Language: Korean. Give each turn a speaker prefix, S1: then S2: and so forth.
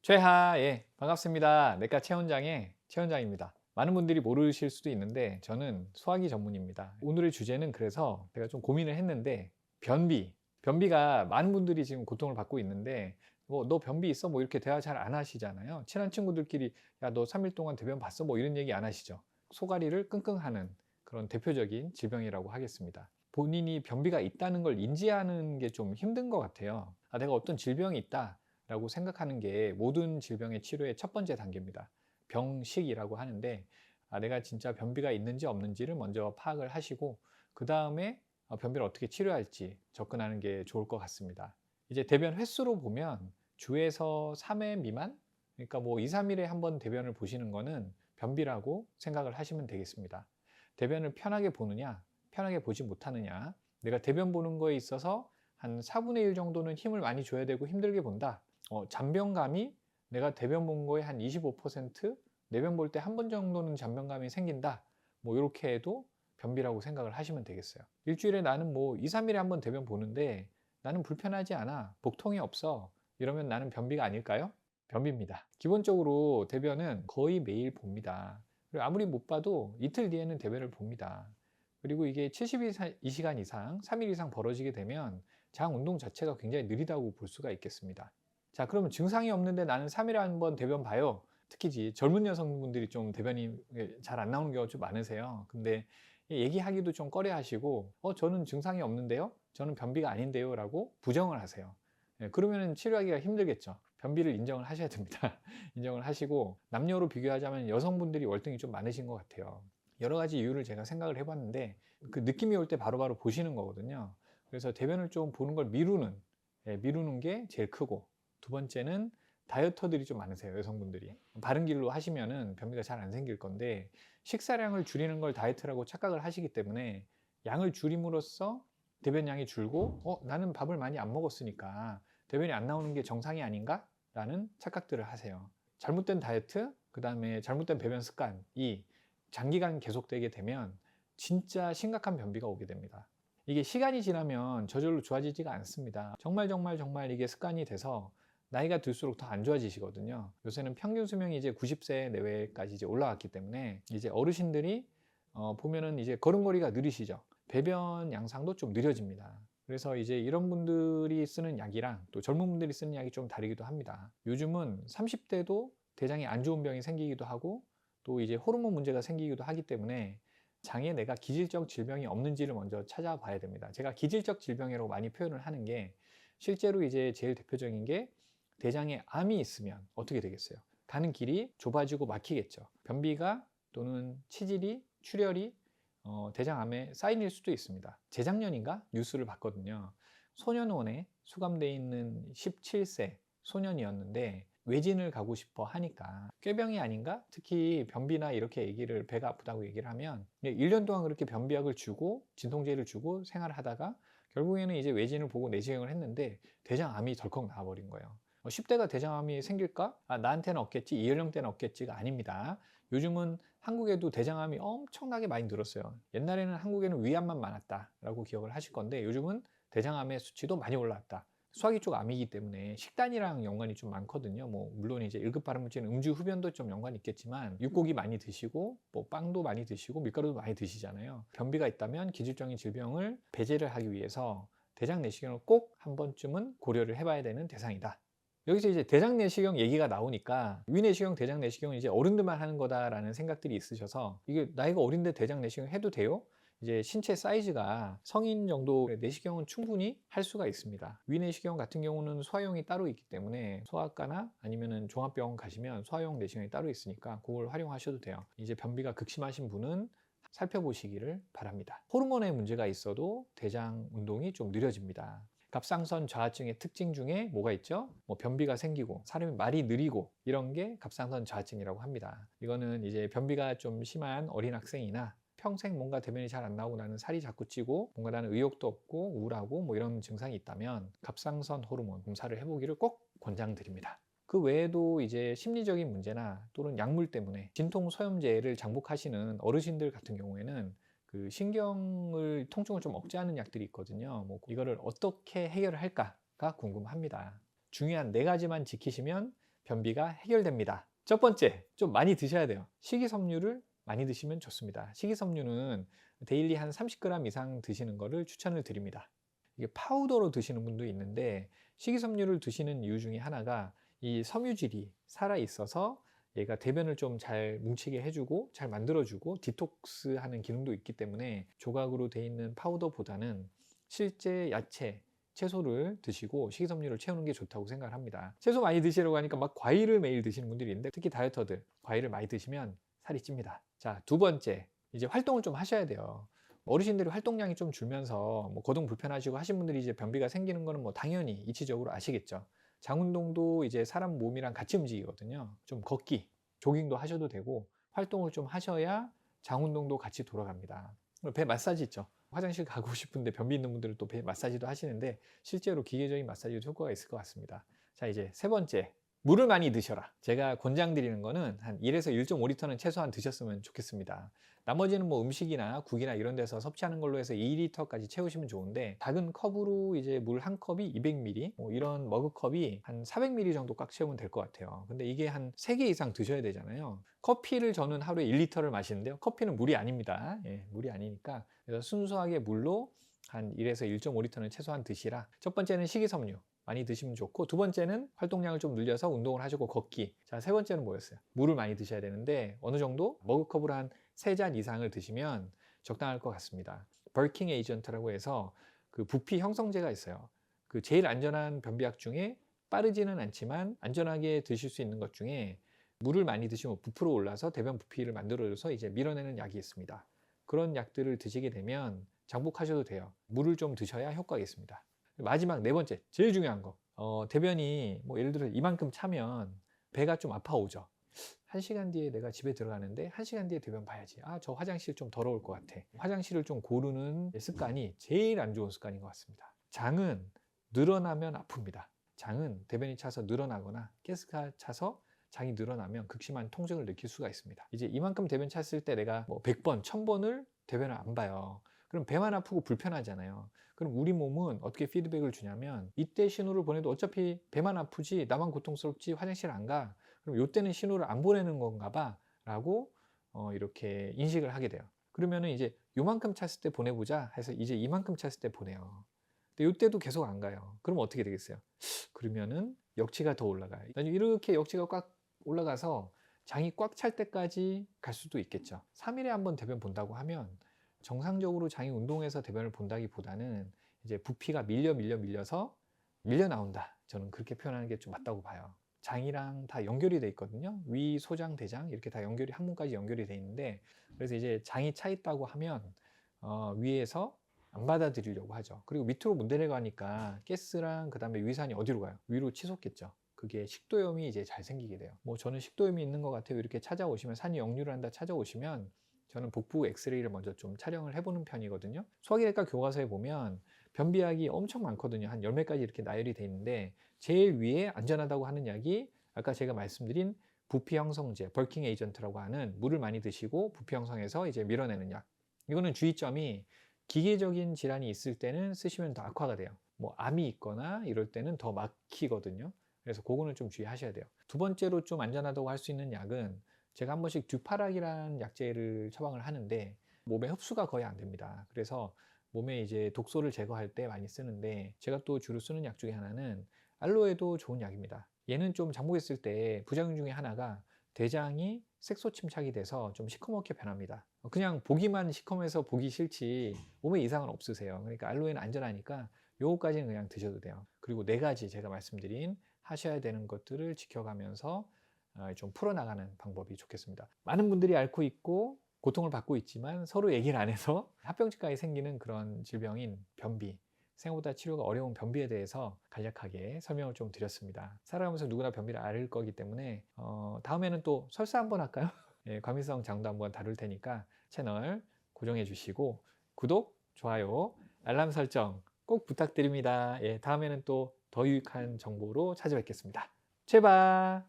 S1: 최하, 예, 반갑습니다. 내과 최원장의 최원장입니다. 많은 분들이 모르실 수도 있는데 저는 소화기 전문입니다. 오늘의 주제는 그래서 제가 좀 고민을 했는데 변비가 많은 분들이 지금 고통을 받고 있는데 뭐 너 변비 있어? 뭐 이렇게 대화 잘 안 하시잖아요. 친한 친구들끼리 야, 너 3일 동안 대변 봤어? 뭐 이런 얘기 안 하시죠. 소가리를 끙끙하는 그런 대표적인 질병이라고 하겠습니다. 본인이 변비가 있다는 걸 인지하는 게 좀 힘든 것 같아요. 아, 내가 어떤 질병이 있다. 라고 생각하는 게 모든 질병의 치료의 첫 번째 단계입니다. 병식이라고 하는데 내가 진짜 변비가 있는지 없는지를 먼저 파악을 하시고 그 다음에 변비를 어떻게 치료할지 접근하는 게 좋을 것 같습니다. 이제 대변 횟수로 보면 주에서 3회 미만, 그러니까 뭐 2, 3일에 한 번 대변을 보시는 거는 변비라고 생각을 하시면 되겠습니다. 대변을 편하게 보느냐, 편하게 보지 못하느냐, 내가 대변 보는 거에 있어서 한 4분의 1 정도는 힘을 많이 줘야 되고 힘들게 본다. 잔변감이 내가 대변 본 거에 한 25%, 내변 볼 때 한 번 정도는 잔변감이 생긴다. 뭐 이렇게 해도 변비라고 생각을 하시면 되겠어요. 일주일에 나는 뭐 2, 3일에 한 번 대변 보는데 나는 불편하지 않아. 복통이 없어. 이러면 나는 변비가 아닐까요? 변비입니다. 기본적으로 대변은 거의 매일 봅니다. 그리고 아무리 못 봐도 이틀 뒤에는 대변을 봅니다. 그리고 이게 72시간 이상, 3일 이상 벌어지게 되면 장 운동 자체가 굉장히 느리다고 볼 수가 있겠습니다. 자, 그러면 증상이 없는데 나는 3일에 한 번 대변 봐요. 특히 젊은 여성분들이 좀 대변이 잘 안 나오는 경우가 좀 많으세요. 근데 얘기하기도 좀 꺼려 하시고, 저는 증상이 없는데요? 저는 변비가 아닌데요? 라고 부정을 하세요. 그러면 치료하기가 힘들겠죠. 변비를 인정을 하셔야 됩니다. 인정을 하시고, 남녀로 비교하자면 여성분들이 월등히 좀 많으신 것 같아요. 여러 가지 이유를 제가 생각을 해봤는데, 그 느낌이 올 때 바로바로 보시는 거거든요. 그래서 대변을 좀 보는 걸 미루는 게 제일 크고, 두 번째는 다이어터들이 좀 많으세요, 여성분들이. 바른 길로 하시면은 변비가 잘 안 생길 건데 식사량을 줄이는 걸 다이어트라고 착각을 하시기 때문에 양을 줄임으로써 대변량이 줄고 나는 밥을 많이 안 먹었으니까 대변이 안 나오는 게 정상이 아닌가? 라는 착각들을 하세요. 잘못된 다이어트, 그 다음에 잘못된 배변 습관이 장기간 계속되게 되면 진짜 심각한 변비가 오게 됩니다. 이게 시간이 지나면 저절로 좋아지지가 않습니다. 정말 이게 습관이 돼서 나이가 들수록 더 안 좋아지시거든요. 요새는 평균 수명이 이제 90세 내외까지 이제 올라왔기 때문에 이제 어르신들이 보면은 이제 걸음걸이가 느리시죠. 배변 양상도 좀 느려집니다. 그래서 이제 이런 분들이 쓰는 약이랑 또 젊은 분들이 쓰는 약이 좀 다르기도 합니다. 요즘은 30대도 대장에 안 좋은 병이 생기기도 하고 또 이제 호르몬 문제가 생기기도 하기 때문에 장에 내가 기질적 질병이 없는지를 먼저 찾아봐야 됩니다. 제가 기질적 질병이라고 많이 표현을 하는 게 실제로 이제 제일 대표적인 게 대장에 암이 있으면 어떻게 되겠어요? 가는 길이 좁아지고 막히겠죠. 변비가 또는 치질이, 출혈이 대장암에 사인일 수도 있습니다. 재작년인가 뉴스를 봤거든요. 소년원에 수감되어 있는 17세 소년이었는데 외진을 가고 싶어 하니까 꾀병이 아닌가? 특히 변비나 이렇게 얘기를 배가 아프다고 얘기를 하면 1년 동안 그렇게 변비약을 주고 진통제를 주고 생활을 하다가 결국에는 이제 외진을 보고 내시경을 했는데 대장암이 덜컥 나와버린 거예요. 10대가 대장암이 생길까? 나한테는 없겠지, 이연령대는 없겠지가 아닙니다. 요즘은 한국에도 대장암이 엄청나게 많이 늘었어요. 옛날에는 한국에는 위암만 많았다라고 기억을 하실 건데 요즘은 대장암의 수치도 많이 올라왔다. 소화기 쪽 암이기 때문에 식단이랑 연관이 좀 많거든요. 뭐 물론 이제 1급 발암물질은 음주 흡연도 좀 연관이 있겠지만 육고기 많이 드시고 뭐 빵도 많이 드시고 밀가루도 많이 드시잖아요. 변비가 있다면 기질적인 질병을 배제를 하기 위해서 대장 내시경을 꼭 한 번쯤은 고려를 해봐야 되는 대상이다. 여기서 이제 대장 내시경 얘기가 나오니까 위내시경, 대장 내시경은 이제 어른들만 하는 거다라는 생각들이 있으셔서 이게 나이가 어린데 대장 내시경 해도 돼요? 이제 신체 사이즈가 성인 정도 내시경은 충분히 할 수가 있습니다. 위내시경 같은 경우는 소아용이 따로 있기 때문에 소아과나 아니면은 종합병원 가시면 소아용 내시경이 따로 있으니까 그걸 활용하셔도 돼요. 이제 변비가 극심하신 분은 살펴보시기를 바랍니다. 호르몬의 문제가 있어도 대장 운동이 좀 느려집니다. 갑상선 저하증의 특징 중에 뭐가 있죠? 뭐 변비가 생기고 사람이 말이 느리고 이런 게 갑상선 저하증이라고 합니다. 이거는 이제 변비가 좀 심한 어린 학생이나 평생 뭔가 대변이 잘 안 나오고 나는 살이 자꾸 찌고 뭔가 나는 의욕도 없고 우울하고 뭐 이런 증상이 있다면 갑상선 호르몬 검사를 해보기를 꼭 권장드립니다. 그 외에도 이제 심리적인 문제나 또는 약물 때문에 진통 소염제를 장복하시는 어르신들 같은 경우에는 그 신경을 통증을 좀 억제하는 약들이 있거든요. 뭐 이거를 어떻게 해결을 할까가 궁금합니다. 중요한 네 가지만 지키시면 변비가 해결됩니다. 첫 번째, 좀 많이 드셔야 돼요. 식이섬유를 많이 드시면 좋습니다. 식이섬유는 데일리 한 30g 이상 드시는 것을 추천을 드립니다. 이게 파우더로 드시는 분도 있는데 식이섬유를 드시는 이유 중에 하나가 이 섬유질이 살아 있어서 얘가 대변을 좀 잘 뭉치게 해주고 잘 만들어주고 디톡스하는 기능도 있기 때문에 조각으로 돼 있는 파우더보다는 실제 야채, 채소를 드시고 식이섬유를 채우는 게 좋다고 생각을 합니다. 채소 많이 드시려고 하니까 막 과일을 매일 드시는 분들이 있는데 특히 다이어터들 과일을 많이 드시면 살이 찝니다. 자, 두 번째, 이제 활동을 좀 하셔야 돼요. 어르신들이 활동량이 좀 줄면서 뭐 거동 불편하시고 하신 분들이 이제 변비가 생기는 거는 뭐 당연히 이치적으로 아시겠죠. 장운동도 이제 사람 몸이랑 같이 움직이거든요. 좀 걷기, 조깅도 하셔도 되고 활동을 좀 하셔야 장운동도 같이 돌아갑니다. 배 마사지 있죠. 화장실 가고 싶은데 변비 있는 분들은 또 배 마사지도 하시는데 실제로 기계적인 마사지도 효과가 있을 것 같습니다. 자, 이제 세 번째, 물을 많이 드셔라. 제가 권장드리는 거는 한 1에서 1.5리터는 최소한 드셨으면 좋겠습니다. 나머지는 뭐 음식이나 국이나 이런 데서 섭취하는 걸로 해서 2리터까지 채우시면 좋은데 작은 컵으로 이제 물 한 컵이 200ml 뭐 이런 머그컵이 한 400ml 정도 꽉 채우면 될 것 같아요. 근데 이게 한 3개 이상 드셔야 되잖아요. 커피를 저는 하루에 1리터를 마시는데요. 커피는 물이 아닙니다. 예, 물이 아니니까 그래서 순수하게 물로 한 1에서 1.5리터는 최소한 드시라. 첫 번째는 식이섬유 많이 드시면 좋고, 두 번째는 활동량을 좀 늘려서 운동을 하시고 걷기. 자, 세 번째는 뭐였어요? 물을 많이 드셔야 되는데 어느 정도 머그컵으로 한 3잔 이상을 드시면 적당할 것 같습니다. 벌킹 에이전트라고 해서 그 부피 형성제가 있어요. 그 제일 안전한 변비약 중에 빠르지는 않지만 안전하게 드실 수 있는 것 중에 물을 많이 드시면 부풀어 올라서 대변 부피를 만들어줘서 이제 밀어내는 약이 있습니다. 그런 약들을 드시게 되면 장복하셔도 돼요. 물을 좀 드셔야 효과가 있습니다. 마지막 네 번째, 제일 중요한 거. 대변이 뭐 예를 들어 이만큼 차면 배가 좀 아파오죠. 1시간 뒤에 내가 집에 들어가는데 1시간 뒤에 대변 봐야지. 아, 저 화장실 좀 더러울 것 같아. 화장실을 좀 고르는 습관이 제일 안 좋은 습관인 것 같습니다. 장은 늘어나면 아픕니다. 장은 대변이 차서 늘어나거나 가스가 차서 장이 늘어나면 극심한 통증을 느낄 수가 있습니다. 이제 이만큼 대변 찼을 때 내가 뭐 100번, 1000번을 대변을 안 봐요. 그럼 배만 아프고 불편하잖아요. 그럼 우리 몸은 어떻게 피드백을 주냐면 이때 신호를 보내도 어차피 배만 아프지 나만 고통스럽지 화장실 안 가. 그럼 이때는 신호를 안 보내는 건가 봐 라고 이렇게 인식을 하게 돼요. 그러면은 이제 요만큼 찼을 때 보내보자 해서 이제 이만큼 찼을 때 보내요. 근데 이때도 계속 안 가요. 그럼 어떻게 되겠어요? 그러면은 역치가 더 올라가요. 이렇게 역치가 꽉 올라가서 장이 꽉 찰 때까지 갈 수도 있겠죠. 3일에 한 번 대변 본다고 하면 정상적으로 장이 운동해서 대변을 본다기보다는 이제 부피가 밀려서 밀려 나온다. 저는 그렇게 표현하는 게 좀 맞다고 봐요. 장이랑 다 연결이 돼 있거든요. 위, 소장, 대장 이렇게 다 연결이 항문까지 연결이 돼 있는데 그래서 이제 장이 차 있다고 하면 위에서 안 받아들이려고 하죠. 그리고 밑으로 못 내려가니까 가스랑 그다음에 위산이 어디로 가요? 위로 치솟겠죠. 그게 식도염이 이제 잘 생기게 돼요. 뭐 저는 식도염이 있는 것 같아요. 이렇게 찾아오시면 산이 역류를 한다 찾아오시면 저는 복부 엑스레이를 먼저 좀 촬영을 해보는 편이거든요. 소화기내과 교과서에 보면 변비약이 엄청 많거든요. 한 10매까지 이렇게 나열이 돼 있는데 제일 위에 안전하다고 하는 약이 아까 제가 말씀드린 부피 형성제, 벌킹 에이전트라고 하는 물을 많이 드시고 부피 형성해서 이제 밀어내는 약. 이거는 주의점이 기계적인 질환이 있을 때는 쓰시면 더 악화가 돼요. 뭐 암이 있거나 이럴 때는 더 막히거든요. 그래서 그거는 좀 주의하셔야 돼요. 두 번째로 좀 안전하다고 할 수 있는 약은 제가 한 번씩 듀파락이라는 약제를 처방을 하는데 몸에 흡수가 거의 안 됩니다. 그래서 몸에 이제 독소를 제거할 때 많이 쓰는데 제가 또 주로 쓰는 약 중에 하나는 알로에도 좋은 약입니다. 얘는 좀 장복했을 때 부작용 중에 하나가 대장이 색소 침착이 돼서 좀 시커멓게 변합니다. 그냥 보기만 시커매서 보기 싫지 몸에 이상은 없으세요. 그러니까 알로에는 안전하니까 요거까지는 그냥 드셔도 돼요. 그리고 네 가지 제가 말씀드린 하셔야 되는 것들을 지켜가면서 좀 풀어나가는 방법이 좋겠습니다. 많은 분들이 앓고 있고 고통을 받고 있지만 서로 얘기를 안 해서 합병증까지 생기는 그런 질병인 변비, 생각보다 치료가 어려운 변비에 대해서 간략하게 설명을 좀 드렸습니다. 살아가면서 누구나 변비를 앓을 거기 때문에 다음에는 또 설사 한번 할까요? 예, 과민성 장도 한번 다룰 테니까 채널 고정해 주시고 구독, 좋아요, 알람 설정 꼭 부탁드립니다. 예, 다음에는 또 더 유익한 정보로 찾아뵙겠습니다. 제발.